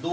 2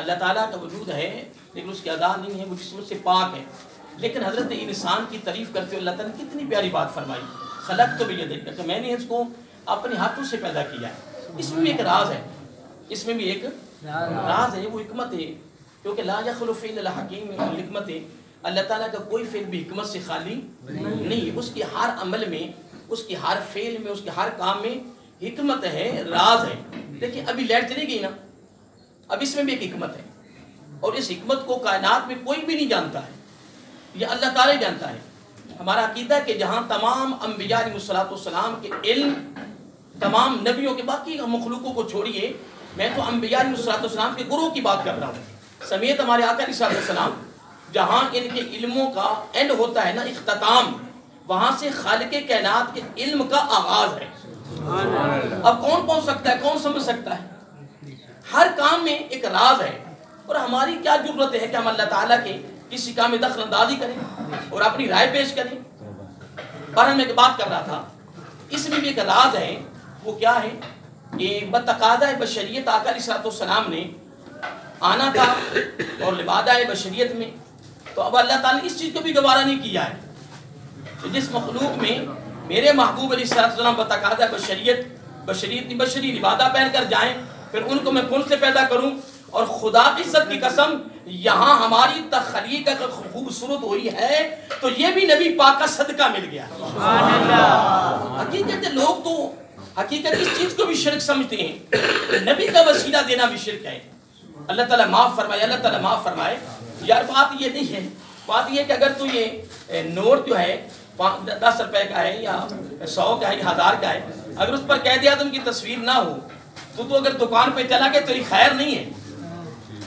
اللہ تعالیٰ کا وجود ہے لیکن اس کی ادا نہیں ہے، وہ جسم سے پاک ہے. لیکن حضرت انسان کی تعریف کرتے ہوئے اللہ تعالیٰ نے کتنی پیاری بات فرمائی، خلق تو بھی یہ دیکھا کہ میں نے اس کو اپنے ہاتھوں سے پیدا کیا ہے. اس میں بھی ایک راز ہے، اس میں بھی ایک راز ہے، وہ حکمت ہے. کیونکہ لا یخلو فعل الحکیم حکمت ہے. اللہ تعالیٰ کا کوئی فعل بھی حکمت سے خالی نہیں ہے. اس کی ہر عمل میں، اس کی ہر فعل میں، اس کے ہر کام میں حکمت ہے، راز ہے. دیکھیں ابھی لائٹ چلی گئی نا، اب اس میں بھی ایک حکمت ہے، اور اس حکمت کو کائنات میں کوئی بھی نہیں جانتا ہے، یہ اللہ تعالیٰ جانتا ہے. ہمارا عقیدہ ہے کہ جہاں تمام انبیاء علیہ السلام کے علم، تمام نبیوں کے، باقی مخلوقوں کو چھوڑیے، میں تو انبیاء علیہ السلام کے گروہ کی بات کر رہا ہوں سمیت ہمارے آقا علیہ السلام. جہاں ان کے علموں کا اینڈ ہوتا ہے نا، اختتام، وہاں سے خالق کائنات کے علم کا آغاز ہے. اب کون پہنچ سکتا ہے، کون سمجھ سکتا ہے؟ ہر کام میں ایک راز ہے. اور ہماری کیا ضرورت ہے کہ ہم اللہ تعالیٰ کے کسی کام میں دخل اندازی کریں اور اپنی رائے پیش کریں. پر میں ایک بات کر رہا تھا، اس میں بھی ایک راز ہے. وہ کیا ہے کہ بتقاضۂ بشریت آقا علیہ السلام نے آنا تھا اور لبادہ بشریت میں، تو اب اللہ تعالیٰ نے اس چیز کو بھی گوارا نہیں کیا ہے کہ جس مخلوق میں میرے محبوب علیہ السلام بتقاضۂ بشری لبادہ پہن کر جائیں، پھر ان کو میں کون سے پیدا کروں. اور خدا کی عزت کی قسم، یہاں ہماری تخلیق اگر خوبصورت ہوئی ہے تو یہ بھی نبی پاک کا صدقہ مل گیا. حقیقت لوگ تو حقیقت اس چیز کو بھی شرک سمجھتے ہیں، نبی کا وسیلہ دینا بھی شرک ہے. اللہ تعالیٰ معاف فرمائے، اللہ تعالیٰ معاف فرمائے. یار بات یہ نہیں ہے، بات یہ کہ اگر تو یہ نوٹ جو ہے 10 روپے کا ہے یا 100 کا ہے یا 1000 کا ہے، اگر اس پر قائد اعظم کی تصویر نہ ہو تو اگر دکان پہ چلا کہ تیری خیر نہیں ہے،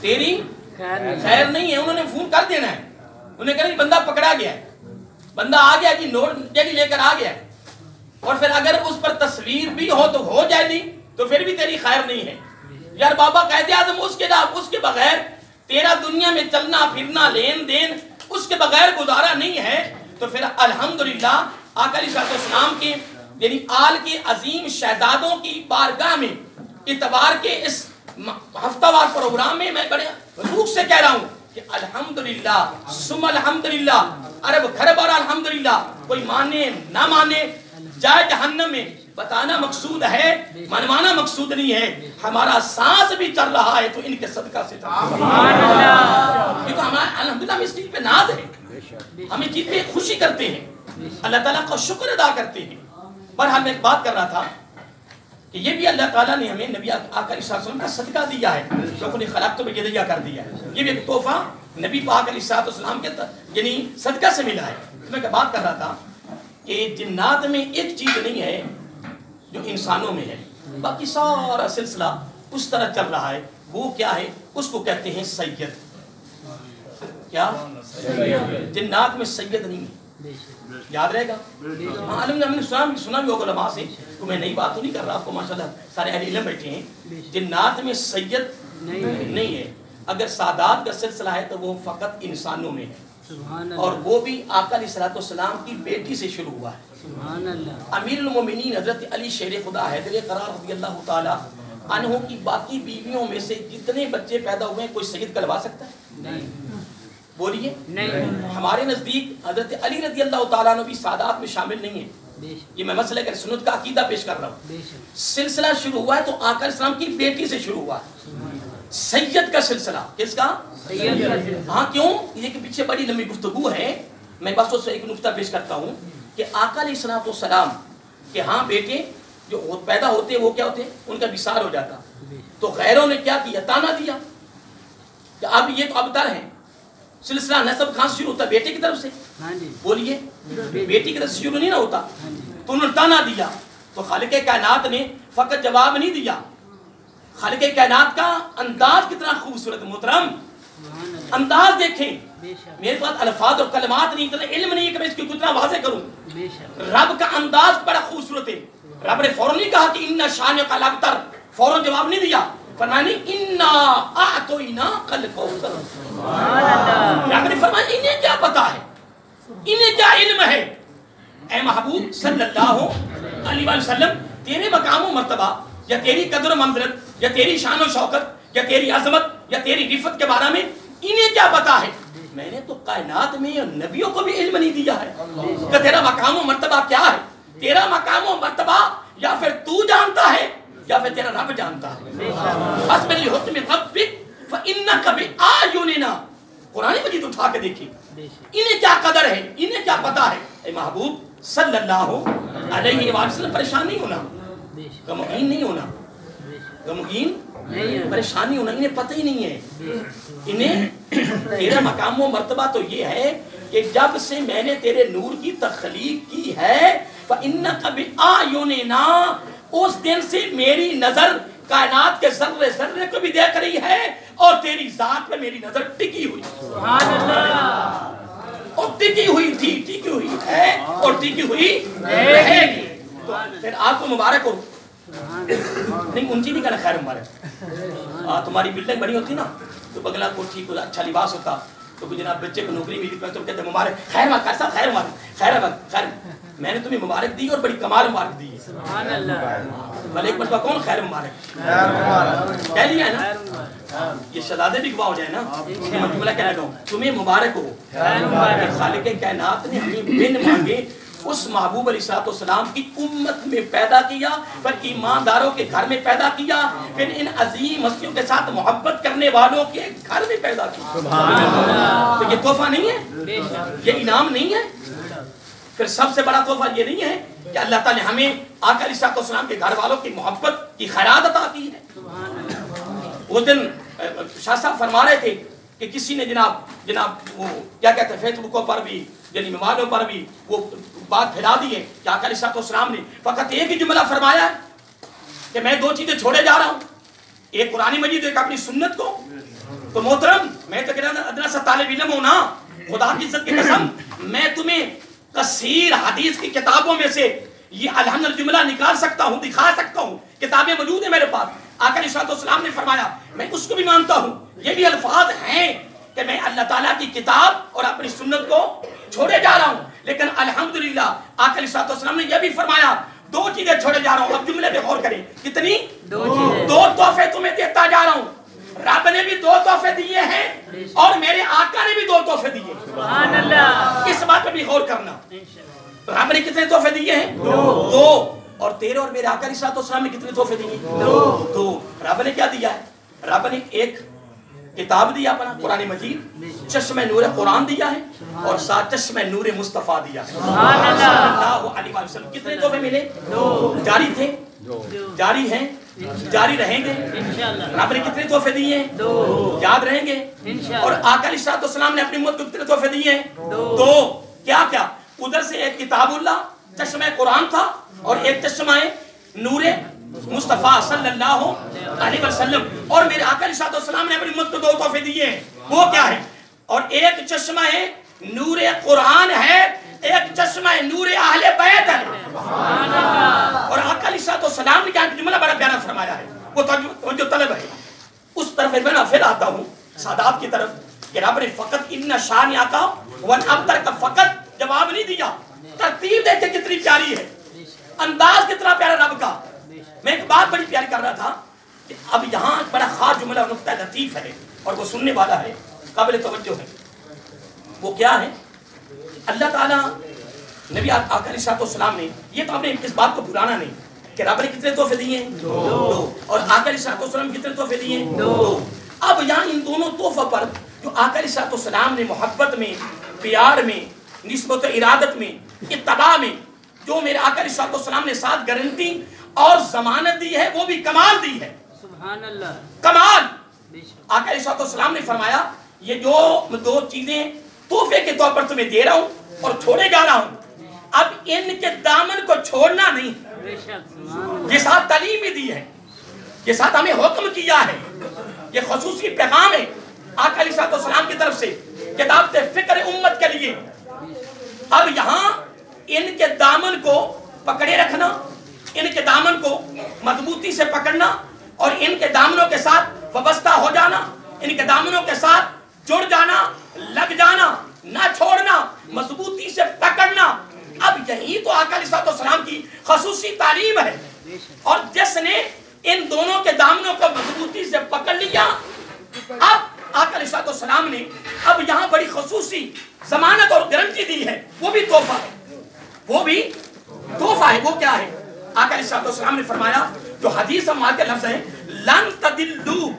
تیری خیر نہیں ہے. انہوں نے فون کر دینا ہے، انہوں نے کہا نہیں بندہ پکڑا گیا ہے، بندہ آ گیا جی، نوٹ لے کر آ گیا ہے. اور پھر اگر اس پر تصویر بھی ہو تو ہو جائے نہیں تو پھر بھی تیری خیر نہیں ہے. یار بابا قائد اعظم اس کے بغیر تیرا دنیا میں چلنا پھرنا لین دین اس کے بغیر گزارا نہیں ہے. تو پھر الحمدللہ آقا علیہ السلام کے یعنی آل کے عظیم شہزادوں کی بارگاہ میں اتوار کے اس ہفتہ وار پروگرام میں بڑے روح سے کہہ رہا ہوں کہ الحمدللہ ثم الحمدللہ، عرب خرب اور الحمدللہ. کوئی مانے نہ مانے، جائے جہنم میں، بتانا مقصود ہے، منوانا مقصود نہیں ہے. ہمارا سانس بھی چل رہا ہے تو ان کے صدقہ سے چل رہا ہے. یہ تو ہمارا الحمدللہ ہم اس چیز پہ ناز ہے، ہم اس چیز پہ خوشی کرتے ہیں، اللہ تعالیٰ کا شکر ادا کرتے ہیں. بہرحال میں ایک بات کر رہا تھا کہ یہ بھی اللہ تعالیٰ نے ہمیں نبی آقا علیہ السلام کا صدقہ دیا ہے، جو نے خلق تو بجدیہ کر دیا ہے. یہ بھی ایک تحفہ نبی پاک علیہ السلام کے یعنی صدقہ سے ملا ہے. میں ایک بات کر رہا تھا کہ جنات میں ایک چیز نہیں ہے جو انسانوں میں ہے، باقی سارا سلسلہ اس طرح چل رہا ہے. وہ کیا ہے؟ اس کو کہتے ہیں سید. کیا؟ جنات میں سید نہیں ہے، یاد رہے گا. ہاں علم نے ہم نے سنا بھی ہوگا علماء سے، تو میں نئی بات تو نہیں کر رہا، آپ کو ماشاءاللہ سارے اہل علم بیٹھے ہیں. جنات میں سید نہیں ہے. اگر سادات کا سلسلہ ہے تو وہ فقط انسانوں میں ہے، اور وہ بھی آقا علیہ السلام کی بیٹی سے شروع ہوا ہے. امیر المومنین حضرت علی شیر خدا حیدر قرار رضی اللہ تعالی عنہ کی باقی بیویوں میں سے جتنے بچے پیدا ہوئے ہیں کوئی سید کہلوا سکتا ہے؟ بولیے. ہمارے نزدیک حضرت علی رضی اللہ تعالیٰ عنہ بھی سادات میں شامل نہیں ہے. یہ میں مسئلہ کہ سنت کا عقیدہ پیش کر رہا ہوں. سلسلہ شروع ہوا ہے تو آقا علیہ السلام کی بیٹی سے شروع ہوا ہے. سید کا سلسلہ کس کا؟ ہاں کیوں؟ یہ کہ پیچھے بڑی لمبی گفتگو ہے، میں بس اس سے ایک نقطہ پیش کرتا ہوں کہ آقا علیہ السلام کہ ہاں بیٹے جو پیدا ہوتے وہ کیا ہوتے ہیں؟ ان کا وصال ہو جاتا. تو غیروں نے کیا کیا؟ تانا دیا کہ اب یہ تو ابتر ہیں، سلسلہ نسب کہاں سے شروع ہوتا ہے؟ بیٹے کی طرف سے. بولیے بیٹی کی طرف سے شروع نہیں نہ ہوتا. تو انہوں نے تانا دیا. تو خالق کائنات نے فقط جواب نہیں دیا، خالق کائنات کا انداز کتنا خوبصورت. محترم انداز دیکھیں، میرے پاس الفاظ اور کلمات نہیں، اتنا علم نہیں ہے کہ میں اس کو کتنا واضح کروں. رب کا انداز بڑا خوبصورت ہے. رب نے فوراً نہیں کہا کہ ان شانک الابتر، فوراً جواب نہیں دیا. فرمایا نہیں انا اعطیناک الکوثر. رب نے فرمایا انہیں کیا پتا ہے، انہیں کیا علم ہے. اے محبوب صلی اللہ علیہ وسلم، تیرے مقام و مرتبہ یا تیری قدر و منزلت یا تیری شان و شوکت یا تیری عظمت یا تیری رفت کے بارے میں انہیں کیا پتا ہے؟ میں نے تو کائنات میں نبیوں کو بھی علم نہیں دیا ہے کہ تیرا مقام و مرتبہ کیا ہے. تیرا مقام و مرتبہ یا پھر تو جانتا ہے یا پھر تیرا رب جانتا ہے. حسب لحکم ربک فإنک بأعیننا. قرآن مجید اٹھا کے دیکھیں انہیں کیا قدر ہے, انہیں کیا پتا ہے. اے محبوب صلی اللہ علیہ وآلہ وسلم پریشان نہیں ہونا, غمگین نہیں ہونا, غمگین پریشانی ہونا, انہیں پتہ ہی نہیں ہے. انہیں تیرا مقام و مرتبہ تو یہ ہے کہ جب سے میں نے تیرے نور کی تخلیق کی ہے فإنک بأعیننا, اس دن سے میری نظر کائنات کے ذرے ذرے کو بھی دیکھ رہی ہے اور تیری ذات پہ میری نظر ٹکی ہوئی. سبحان اللہ. اور ٹکی ہوئی تھی, ٹکی ہوئی ہے اور ٹکی ہوئی رہے گی. تو پھر آپ کو مبارک ہو. نہیں اونچی نہیں کہنا خیر مبارک. تمہاری بلڈنگ بنی ہوتی نا تو بگلا کوٹھی کو اچھا لباس ہوتا تو جناب بچے کو نوکری ملی تو کہتے ہیں مبارک, خیر مبارک صاحب, خیر مبارک, خیر مبارک, خیر. میں نے تمہیں مبارک دی اور بڑی کمال مبارک دی. سبحان اللہ. بھلے ایک مرتبہ کون خیر مبارک کہہ لیا ہے نا, یہ شہزادے بھی گواہ ہو جائے نا. میں جملہ کہنا چاہوں تمہیں مبارک ہو. خالق کائنات نے ہمیں بن مانگے اس محبوب علیہ السلام کی امت میں پیدا کیا, پھر ایمانداروں کے گھر میں پیدا کیا, پھر ان عظیم ہستیوں کے ساتھ محبت کرنے والوں کے گھر میں پیدا کیا. تو یہ تحفہ نہیں ہے, یہ انعام نہیں ہے. پھر سب سے بڑا تحفہ یہ نہیں ہے کہ اللہ تعالی نے ہمیں آقا علیہ السلام کے گھر والوں کی محبت کی خیرات عطا کی ہے. اس دن شاہ صاحب فرما رہے تھے کہ کسی نے جناب وہ کیا کہتے ہیں فیس بکوں پر بھی یعنی موبائلوں پر بھی وہ بات پھیلا دی ہے کہ آقا علیہ السلام نے فقط ایک ہی جملہ فرمایا ہے کہ میں دو چیزیں چھوڑے جا رہا ہوں, ایک قرآن مجید, ایک اپنی سنت کو. تو محترم میں تو ادنا سا طالب علم ہوں نا, خدا کی عزت کی قسم میں تمہیں کثیر حدیث کی کتابوں میں سے یہ الحمد جملہ نکال سکتا ہوں, دکھا سکتا ہوں, کتابیں موجود ہیں میرے پاس. آقا علیہ السلام نے فرمایا, میں اس کو بھی مانتا ہوں, یہ بھی الفاظ ہیں کہ میں اللہ تعالیٰ کی کتاب اور اپنی سنت کو چھوڑے جا رہا ہوں. لیکن الحمدللہ آقا علیہ السلام نے یہ بھی فرمایا دو چیزیں چھوڑے جا رہا ہوں. اب جملے پہ غور کریں, کتنی؟ دو تحفے تمہیں دیتا جا رہا ہوں. رب نے بھی دو تحفے دیے ہیں اور میرے آقا نے بھی دو تحفے دیے. سبحان اللہ. اس بات پہ بھی غور کرنا. رب نے کتنے تحفے دیے ہیں؟ دو. اور تیرے اور میرے آقا علیہ السلام نے کتنے تحفے دیے؟ دو. رب نے کیا دیا ہے؟ رب نے ایک کتاب دیا اپنا قرآن مجید, چشمہ نور قرآن دیا ہے اور ساتھ چشمہ نور مصطفیٰ دیا ہے. سبحان اللہ علیہ وسلم. کتنے تحفے ملے؟ جاری تھے, جاری ہیں, جاری رہیں گے. رب نے کتنے تحفے دیے ہیں؟ یاد رہیں گے. اور آقا علیہ السلام نے اپنی امت کو کتنے تحفے دیے ہیں؟ دو. کیا کیا؟ ادھر سے ایک کتاب اللہ چشمہ قرآن تھا اور ایک چشمہ نور مصطفیٰ صلی اللہ علیہ وسلم. اور میرے آقا علیہ السلام نے اپنی امت کو دو تحفے دیے ہیں. وہ کیا ہے؟ اور ایک چشمہ نور قرآن ہے, ایک چشمہ نور اہل بیت ہے. اور آقا علیہ السلام نے کیا جملہ بڑا پیارا فرمایا ہے, وہ توجہ طلب ہے. اس طرف میں پھر آتا ہوں سادات کی طرف کہ رب نے فقط ان شان آقا ون ابتر کا فقط جواب نہیں دیا. ترتیب دیکھیں کتنی پیاری ہے, انداز کتنا پیارا رب کا. میں ایک بات بڑی پیاری کر رہا تھا کہ اب یہاں بڑا خاص جملہ نقطہ لطیف ہے اور وہ سننے والا ہے, قابل توجہ ہے. وہ کیا ہے؟ اللہ تعالیٰ نبی آقا علیہ السلام نے, یہ تو ہم نے اس بات کو بھلانا نہیں کہ رب نے کتنے تحفے دیے ہیں؟ دو. اور آقا علیہ السلام کتنے تحفے دیے ہیں؟ دو. اب یہاں ان دونوں تحفوں پر جو آقا علیہ السلام نے محبت میں, پیار میں, نسبت و ارادت میں, اتباع میں جو میرے آقا علیہ السلام نے ساتھ گارنٹی اور ضمانت دی ہے وہ بھی کمال دی ہے. سبحان اللہ. کمال. آقا علیہ السلام نے فرمایا یہ جو دو چیزیں تحفے کے طور پر تمہیں دے رہا ہوں اور چھوڑے جا رہا ہوں, اب ان کے دامن کو چھوڑنا نہیں. یہ ساتھ تعلیم بھی دی ہے, یہ ساتھ ہمیں حکم کیا ہے, یہ خصوصی پیغام ہے آقا علیہ السلام کی طرف سے کتاب فکر امت کے لیے. اب یہاں ان کے دامن کو پکڑے رکھنا, ان کے دامن کو مضبوطی سے پکڑنا اور ان کے دامنوں کے ساتھ وابستہ ہو جانا, ان کے دامنوں کے ساتھ جڑ جانا, لگ جانا, نہ چھوڑنا, مضبوطی سے پکڑنا. اب یہی تو آقا علیہ السلام کی خصوصی تعلیم ہے. اور جس نے ان دونوں کے دامنوں کو مضبوطی سے پکڑ لیا اب آقا علیہ السلام نے اب یہاں بڑی خصوصی ضمانت اور گارنٹی دی ہے، وہ بھی تحفہ ہے، وہ بھی تحفہ ہے۔ وہ کیا ہے؟ آقا علیہ السلام نے فرمایا، جو حدیث ہم کے لفظ ہے لن تدلو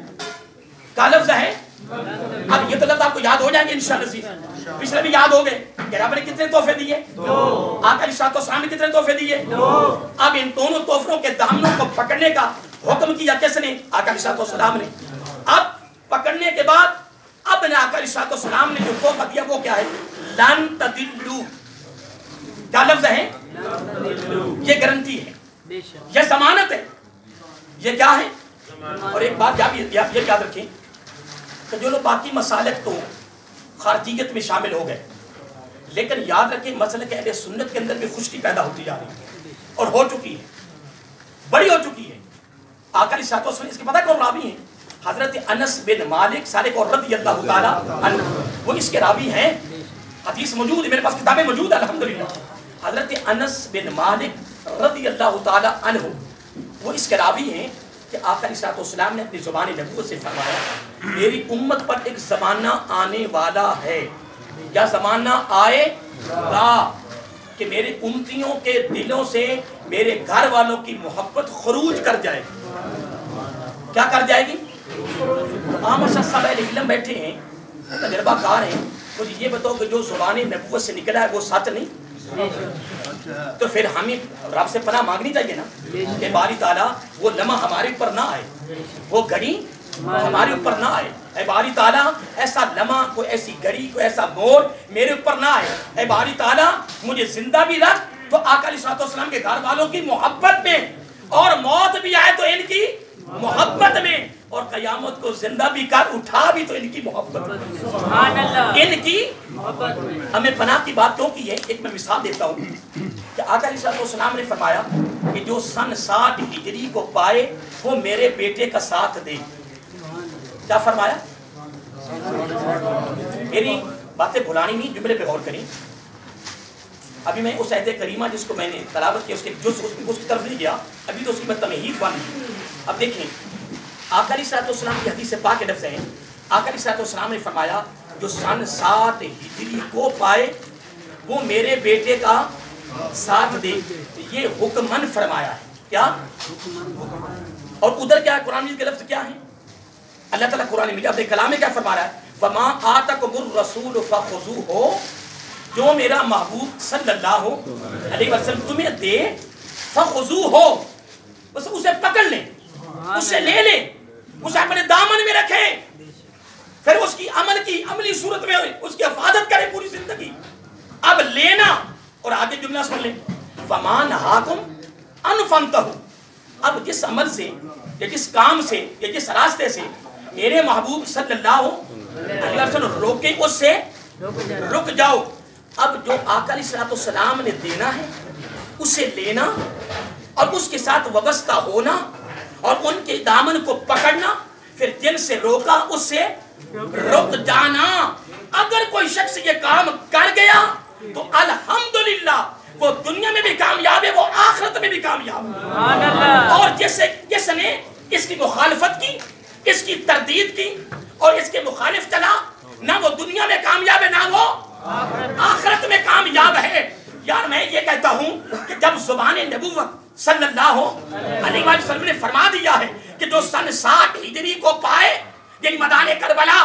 کا لفظ ہے، اب یہ تو لفظ آپ کو یاد ہو جائیں گے انشاءاللہ، پچھلے بھی یاد ہو گئے کہ رب نے کتنے تحفے دیے؟ آقا علیہ السلام نے کتنے تحفے دیے؟ اب ان دونوں تحفوں کے دامنوں کو پکڑنے کا حکم کیا کس نے؟ آقا علیہ السلام نے۔ اب پکڑنے کے بعد اب نے آقا علیہ السلام نے جو تحفہ دیا وہ کیا ہے؟ لن تدلو کیا لفظ ہے؟ یہ گارنٹی ہے، یہ ضمانت ہے، یہ کیا ہے؟ اور ایک بات یہ یاد رکھیں کہ جو لوگ باقی مسالک تو خارجیت میں شامل ہو گئے، لیکن یاد رکھیں مسلک اہل سنت کے اندر بھی خشکی پیدا ہوتی جا رہی ہے اور ہو چکی ہے، بڑی ہو چکی ہے۔ آقا علیہ السلام اس کے پتہ کون راوی ہیں؟ حضرت انس بن مالک صالح اور رضی اللہ تعالی عنہ، وہ اس کے راوی ہیں، حدیث موجود ہے، میرے پاس کتابیں موجود ہیں الحمدللہ۔ حضرت انس بن مالک رضی اللہ تعالی عنہ وہ اس کے راوی ہیں کہ آقا علیہ السلام نے اپنی زبان نبوت سے فرمایا میری امت پر ایک زمانہ آنے والا ہے، کیا زمانہ آئے گا کہ میرے امتیوں کے دلوں سے میرے گھر والوں کی محبت خروج کر جائے گی۔ کیا کر جائے گی؟ عام صاحب علم بیٹھے ہیں، تجربہ کار ہیں، مجھے یہ بتاؤ کہ جو زبان نبوت سے نکلا ہے وہ سچ نہیں؟ تو پھر ہمیں رب سے پناہ مانگنی چاہیے نا کہ باری تعالیٰ وہ لمحہ ہمارے اوپر نہ آئے، وہ گھڑی ہمارے اوپر نہ آئے۔ اے باری تعالیٰ ایسا لمحہ، کوئی ایسی گھڑی، کوئی ایسا موڑ میرے اوپر نہ آئے۔ اے باری تعالیٰ مجھے زندہ بھی رکھ تو آقا علیہ السلام کے گھر والوں کی محبت میں، اور موت بھی آئے تو ان کی محبت میں، اور قیامت کو زندہ بھی کر اٹھا بھی تو ان کی محبت میں، سبحان اللہ، ان کی محبت میں۔ ہمیں پناہ کی بات کیوں کی ہے؟ ایک میں مثال دیتا ہوں کہ آقا علیہ السلام نے فرمایا کہ جو سن 60 ہجری کو پائے وہ میرے بیٹے کا ساتھ دے۔ کیا فرمایا؟ میری باتیں بھلانی نہیں، جملے پہ غور کریں۔ ابھی میں اس آیت کریمہ جس کو میں نے تلاوت کیا اس کی طرف نہیں گیا، ابھی تو اس کی میں تمہید بن گئی۔ اب دیکھیں آقا علیہ السلام کی حدیث پاک کے لفظ ہیں، آقا علیہ السلام نے فرمایا جو سن 60 ہجری کو پائے وہ میرے بیٹے کا ساتھ دے۔ یہ حکمن فرمایا ہے، کیا؟ اور ادھر کیا ہے؟ قرآن مجید کے لفظ کیا ہیں؟ اللہ تعالیٰ قرآن مجید اپنے کلام میں کیا فرما رہا ہے؟ وَمَا آتَكُمُ الرَّسُولُ فَخُذُوهُ، جو میرا محبوب صلی اللہ علیہ وسلم تمہیں دے، فَخُذُوهُ، بس اسے پکڑ لیں، اسے لے لیں، اسے اپنے دامن میں رکھیں، پھر اس کی عملی صورت میں اس کی حفاظت کریں پوری زندگی۔ اب لینا، اور آگے جملہ سن لیں، فَمَا نَهَاكُمْ عَنْ فَانْتَهُوا، اب جس عمل سے یا جس کام سے یا جس راستے سے میرے محبوب صلی اللہ علیہ وسلم روکے اس سے رک جاؤ۔ اب جو آقا علیہ السلام نے دینا ہے اسے لینا اور اس کے ساتھ وابستہ ہونا اور ان کے دامن کو پکڑنا، پھر جن سے روکا اس سے رک جانا۔ اگر کوئی شخص یہ کام کر گیا تو الحمدللہ وہ دنیا میں بھی کامیاب ہے، وہ آخرت میں بھی کامیاب ہے۔ اور جس نے اس کی مخالفت کی، اس کی تردید کی اور اس کے مخالف چلا، نہ وہ دنیا میں کامیاب ہے نہ وہ آخرت میں کامیاب ہے۔ یار میں یہ کہتا ہوں کہ جب زبان نبوت صلی اللہ علیہ وسلم نے فرما دیا ہے کہ جو سن 60 ہجری کو پائے، یعنی میدان کربلا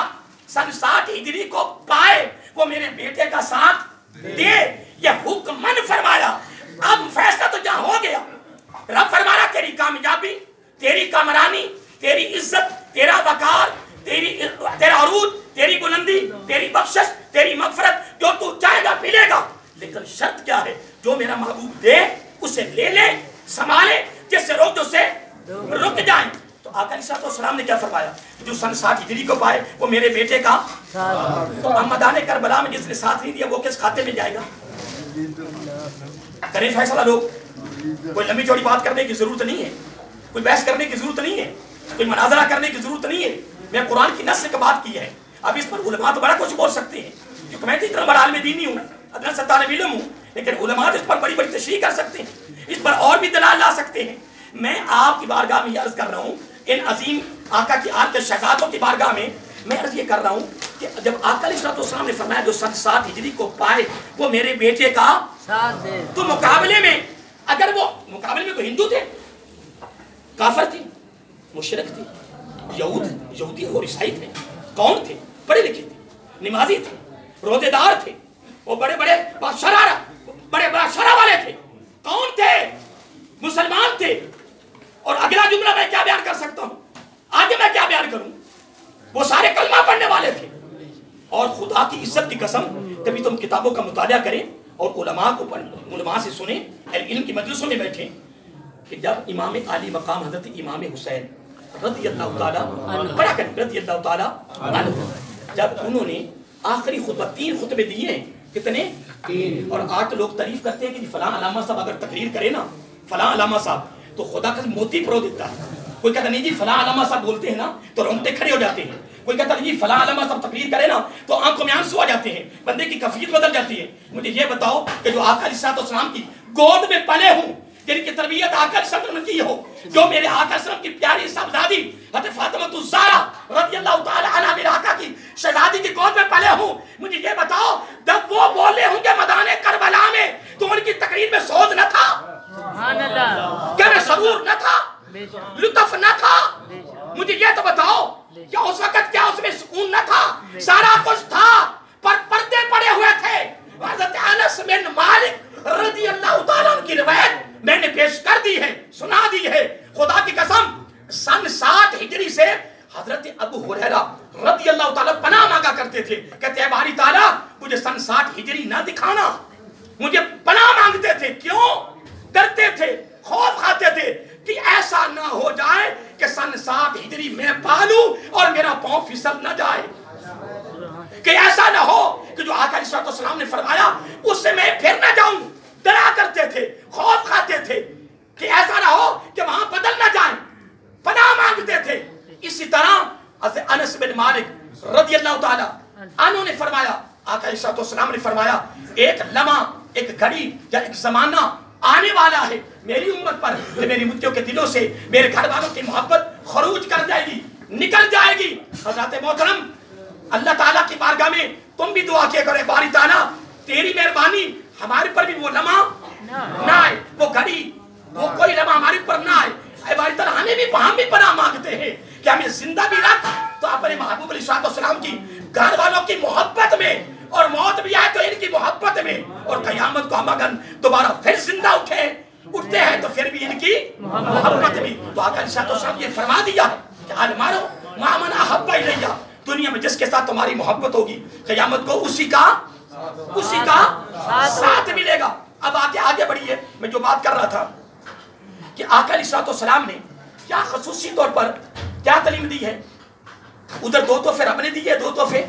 سن 60 ہجری کو پائے وہ میرے بیٹے کا ساتھ دے، یہ حکمن فرمایا۔ اب فیصلہ تو جہاں ہو گیا، رب فرمانا تیری کامیابی، تیری کامرانی، تیری عزت، تیرا وقار، تیرا عروج، تیری بلندی، تیری بخشش، تیری مغفرت، جو تو چاہے گا ملے گا، لیکن شرط کیا ہے؟ جو میرا محبوب دے اسے لے لے، سنبھالے، جس سے روک اسے رک جائیں۔ تو آقا علیہ السلام نے کیا فرمایا؟ جو سن 60 ہجری کو پائے وہ میرے بیٹے کا، تو اب میدان کربلا میں جس نے ساتھ نہیں دیا وہ کس کھاتے میں جائے گا؟ کریں فیصلہ لوگ، کوئی لمبی چوڑی بات کرنے کی ضرورت نہیں ہے، کوئی بحث کرنے کی ضرورت نہیں ہے، کوئی مناظرہ کرنے کی ضرورت نہیں ہے۔ میں قرآن کی نص سے بات کی ہے، اب اس پر علماء تو بڑا کچھ بول سکتے ہیں، کیونکہ میں اتنا بڑا عالم دین نہیں ہوں، ادنا ستار علم ہوں، لیکن علماء اس پر بڑی بڑی تشریح کر سکتے ہیں، اس پر اور بھی دلائل لا سکتے ہیں۔ میں آپ کی بارگاہ میں عرض کر رہا ہوں، ان عظیم آقا کی آل کے شہزادوں کی بارگاہ میں عرض یہ کر رہا ہوں کہ جب آقا علیہ السلام نے فرمایا جو 7 ہجری کو پائے وہ میرے بیٹے کا ساتھ دے، تو مقابلے میں اگر وہ مقابلے میں کوئی ہندو تھے، کافر تھے، مشرک تھے، یہودی اور عیسائی تھے، کون تھے؟ پڑھے لکھے تھے، نمازی تھے، روزے دار تھے، وہ بڑے شرع والے تھے، کون تھے؟ مسلمان تھے. اور اگلا جملہ میں کیا بیان کر سکتا ہوں؟ آگے میں کیا بیان کروں؟ وہ سارے کلمہ پڑھنے والے تھے. اور خدا کی عزت کی قسم کبھی تم کتابوں کا مطالعہ کریں اور علماء سے سنیں، علم کی مجلسوں میں بیٹھیں کہ جب امام عالی مقام حضرت امام حسین رضی اللہ تعالیٰ پڑھا کریں رضی اللہ تعالیٰ عنہ، جب انہوں نے آخری خطبہ 3 خطبے دیے ہیں، کتنے؟ 3. اور 8 لوگ تعریف کرتے ہیں کہ فلاں علامہ صاحب اگر تقریر کرے نا، فلاں علامہ صاحب تو خدا کا موتی پرو دیتا ہے. کوئی کہتا نہیں جی فلاں علامہ صاحب بولتے ہیں نا تو رونگٹے کھڑے ہو جاتے ہیں. کوئی کہتا نہیں جی فلاں علامہ صاحب تقریر کرے نا تو آنکھوں میں آنسو آ جاتے ہیں، بندے کی کیفیت بدل جاتی ہے. مجھے یہ بتاؤ کہ جو آقا علیہ السلام کی گود میں پلے ہوں، جن کی تربیت آقا علیہ السلام نے کی ہو، جو میرے آقا علیہ السلام کی پیاری صاحبزادی حضرت فاطمہ الزہرا رضی اللہ تعالی عنہا میرے آقا کی شہزادی کی گود میں پلے ہوں، مجھے یہ بتاؤ جب وہ بولے ہوں گے میدان کربلا میں تو ان کی تقریر میں سوز نہ تھا؟ سبحان اللہ. کیا میں سرور نہ تھا؟ لطف نہ تھا؟ مجھے یہ تو بتاؤ کیا اس وقت کیا اس میں سکون نہ تھا؟ سارا کچھ تھا پر پردے پڑے ہوئے تھے. حضرت انس بن مالک رضی اللہ تعالیٰ عنہ کی روایت میں نے پیش کر دی ہے، سنا دی ہے. خدا کی قسم سن 7 ہجری سے حضرت ابو ہریرہ رضی اللہ تعالیٰ پناہ مانگا کرتے تھے، کہتے ہیں باری تعالیٰ مجھے سن 7 ہجری نہ دکھانا. مجھے پناہ مانگتے تھے، کیوں؟ ڈرتے تھے، خوف کھاتے تھے کہ ایسا نہ ہو جائے کہ سن 7 ہجری میں پالوں اور میرا پاؤں پھسل نہ جائے، کہ ایسا نہ ہو کہ جو آقا علیہ السلام نے فرمایا اس سے میں پھر نہ جاؤں. ڈرا کرتے تھے، خوف کھاتے تھے کہ ایسا نہ ہو کہ وہاں بدل نہ جائیں، پناہ مانگتے تھے. اسی طرح حضرت انس بن مالک رضی اللہ تعالی عنہ نے فرمایا، آقا علیہ السلام نے فرمایا ایک لمحہ، ایک گھڑی یا ایک زمانہ آنے والا ہے میری امت پر کہ میری امتیوں کے دلوں سے میرے گھر والوں کی محبت خروج کر جائے گی، نکل جائے گی. حضرات محترم، اللہ تعالیٰ کی بارگاہ میں تم بھی دعا کیا کرے، باری تعالیٰ تیری مہربانی ہمارے پر بھی وہ لمحہ نہ آئے، وہ گھڑی، وہ کوئی لمحہ ہمارے پر نہ آئے. اے باری تعالیٰ ہم بھی پناہ مانگتے ہیں کہ ہمیں زندہ بھی رکھ تو اپنے محبوب علیہ السلام کی گھر والوں کی محبت میں، اور موت بھی آئے تو ان کی محبت میں، اور قیامت کو ہم اگر دوبارہ پھر زندہ اٹھتے ہیں تو پھر بھی ان کی محبت بھی. تو آقا علیہ السلام یہ فرما دیا کہ المارو ما من احب الیہ، دنیا میں جس کے ساتھ تمہاری محبت ہوگی قیامت کو اسی کا ساتھ ملے گا. اب آگے بڑھیے. میں جو بات کر رہا تھا کہ آقا علیہ السلام نے کیا خصوصی طور پر کیا تعلیم دی ہے. ادھر 2 تحفے رب نے دیے، 2 تحفے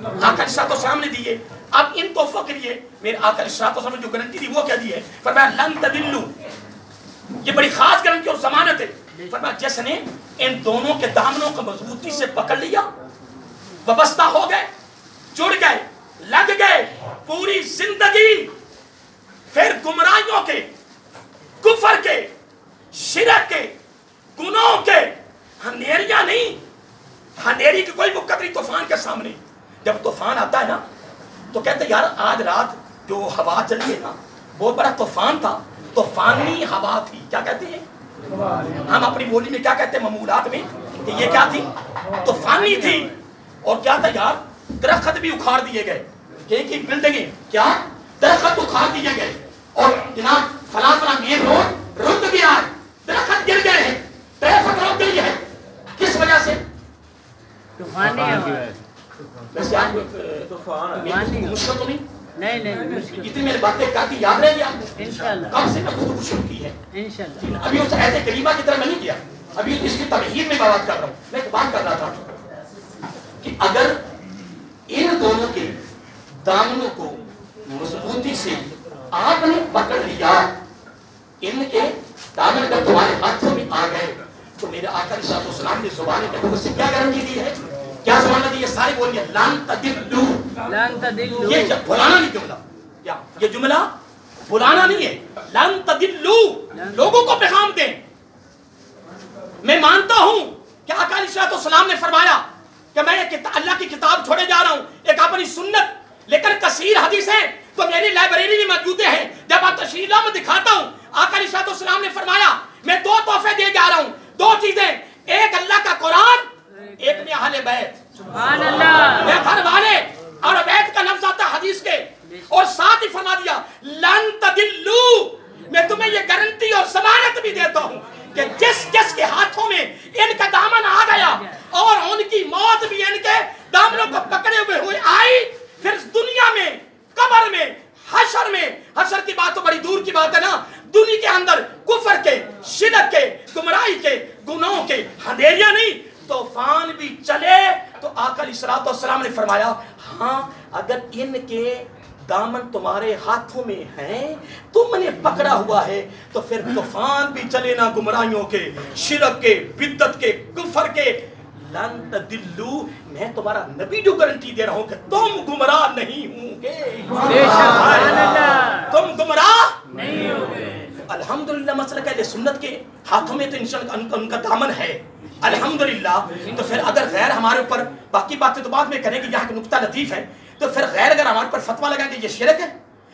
آقا علیہ السلام نے دیے. اب ان تحفوں کے لیے میرے آقا علیہ السلام نے جو گارنٹی دی وہ کیا دی ہے؟ فرمایا لن تدلوا، یہ بڑی خاص گارنٹی اور ضمانت ہے. فرمایا جس نے ان دونوں کے دامنوں کو مضبوطی سے پکڑ لیا، وابستہ ہو گئے، جڑ گئے، لگ گئے، پوری زندگی پھر گمراہیوں کے، کفر کے، شرک کے، گناہوں کے اندھیریاں نہیں، اندھیری کی کوئی مقدری طوفان کے سامنے. جب طوفان آتا ہے نا تو کہتے ہیں یار آج رات جو ہوا چلی ہے نا بہت بڑا طوفان تھا، طوفانی ہوا تھی. کیا کہتے ہیں ہم اپنی بولی میں، کیا کہتے ہیں معمولات میں، کہ یہ کیا تھی؟ طوفانی تھی. اور کیا تھا یار؟ درخت بھی اکھاڑ دیے گئے، ایک بلڈنگیں کیا درخت اکھاڑ دیے گئے، اور جناب فلاں مین روڈ رک گیا ہے، درخت گر گئے ہیں، ٹریفک رک گئی ہے. کس وجہ سے؟ مشکل تو نہیں، اتنی میری باتیں کافی یاد رہے گی آپ کو. کب سے میں گفتگو شروع کی ہے؟ ابھی اس آیت کریمہ کی طرح میں نہیں کیا، ابھی اس کی تمہید میں بات کر رہا ہوں. میں ایک بات کر رہا تھا کہ اگر ان دونوں کے دامنوں کو مضبوطی سے آپ نے پکڑ لیا، ان کے دامن اگر تمہارے ہاتھوں میں آ گئے تو میرے آقا علیہ السلام نے زبان نبوت سے کیا گارنٹی دی ہے؟ کیا زمانہ دی ہے؟ سارے بولیے لن تدلوا. یہ بھلانا نہیں جملہ، کیا یہ جملہ بھلانا نہیں ہے. لن تدلوا، لوگوں کو پیغام دیں. میں مانتا ہوں کہ آقا علیہ السلام نے فرمایا کہ میں اللہ کی کتاب چھوڑے جا رہا ہوں، ایک اپنی سنت، لیکن کثیر حدیثیں تو میری لائبریری میں موجود ہیں، جب آپ تشریح لاؤ میں دکھاتا ہوں۔ آقا علیہ السلام نے فرمایا میں 2 تحفے دے جا رہا ہوں، 2 چیزیں، ایک اللہ کا قرآن، ایک میں اہل بیت، سبحان اللہ، میں گھر والے اور بیت کا لفظ آتا ہے حدیث کے، اور ساتھ ہی فرما دیا لن تدلو، میں تمہیں یہ گارنٹی اور ضمانت بھی دیتا ہوں کہ جس جس کے ہاتھوں میں ان کا دامن آ گیا اور ان کی موت بھی ان کے دامنوں کو پکڑے ہوئے آئی، پھر دنیا میں، قبر میں، حشر میں، حشر کی بات تو بڑی دور کی بات ہے نا، دنیا کے اندر کفر کے، شرک کے، گمراہی کے، گناہوں کے اندھیریاں نہیں، طوفان بھی چلے تو آقا علیہ السلام نے فرمایا ہاں اگر ان کے دامن تمہارے ہاتھوں میں ہیں، تم نے پکڑا ہوا ہے، تو پھر طوفان بھی چلے نا گمراہیوں کے، شرک کے، بدعت کے، کفر کے، لن تدلو، میں تمہارا نبی جو گارنٹی دے رہا ہوں کہ تم گمراہ نہیں ہوں گے، تم گمراہ نہیں ہوں گے۔ الحمدللہ مسلک اہل سنت کے ہاتھوں میں تو انشاءاللہ ان کا دامن ہے، الحمدللہ۔ تو پھر اگر غیر ہمارے اوپر، باقی باتیں تو بعد میں کریں گے، یہاں کا نقطہ لطیف ہے، تو پھر غیر اگر ہمارے پر فتویٰ لگا کہ یہ شرک ہے،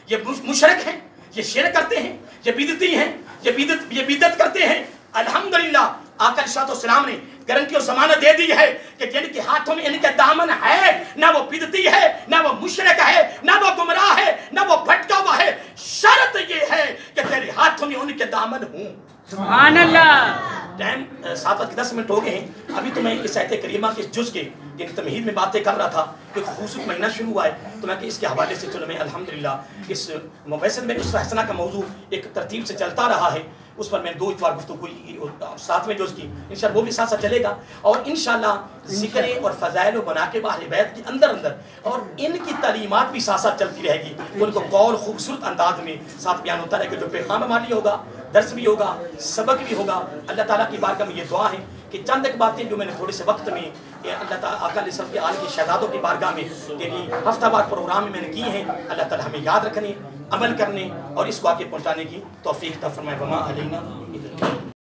یہ مشرک ہیں، یہ شرک کرتے ہیں، یہ بدعتی ہیں، یہ بدعت کرتے ہیں، الحمدللہ آقا علیہ السلام نے گارنٹی اور ضمانت دے دی ہے کہ جن کے ہاتھوں میں ان کے دامن ہے، نہ وہ بدعتی ہے، نہ وہ مشرک ہے، نہ وہ گمراہ ہے، نہ وہ بھٹکا ہوا ہے، شرط یہ ہے کہ تیرے ہاتھوں میں ان کے دامن ہوں، سبحان اللہ۔ ٹائم 7:10 ہو گئے ہیں، ابھی تو میں اس آیت کریمہ کے جز کے یعنی تمہید میں باتیں کر رہا تھا کہ خصوصی مہینہ شروع ہوا ہے، تو میں کہ اس کے حوالے سے چلو میں الحمدللہ اس ویسے میں اس حسنہ کا موضوع ایک ترتیب سے چلتا رہا ہے، اس پر میں 2 اتوار گفتگو کی 7ویں جز کی، انشاءاللہ وہ بھی ساتھ ساتھ چلے گا، اور انشاءاللہ ذکر اور فضائل و مناقب اہل بیت کے اندر اور ان کی تعلیمات بھی ساتھ ساتھ چلتی رہے گی، ان کو قول خوبصورت انداز میں ساتھ بیان ہوتا رہے گا، جو پیغام ہماری ہوگا، درس بھی ہوگا، سبق بھی ہوگا۔ اللہ تعالیٰ کی بارگاہ میں یہ دعا ہے کہ چند ایک باتیں جو میں نے تھوڑے سے وقت میں اللہ تعالیٰ آقا علیہ السلام کے آل کے شہزادوں کی بارگاہ میں یعنی ہفتہ وار پروگرام میں نے کی ہیں، اللہ تعالیٰ ہمیں یاد رکھنے، عمل کرنے اور اس کو آگے پہنچانے کی توفیق عطا فرمائے۔ وما علینا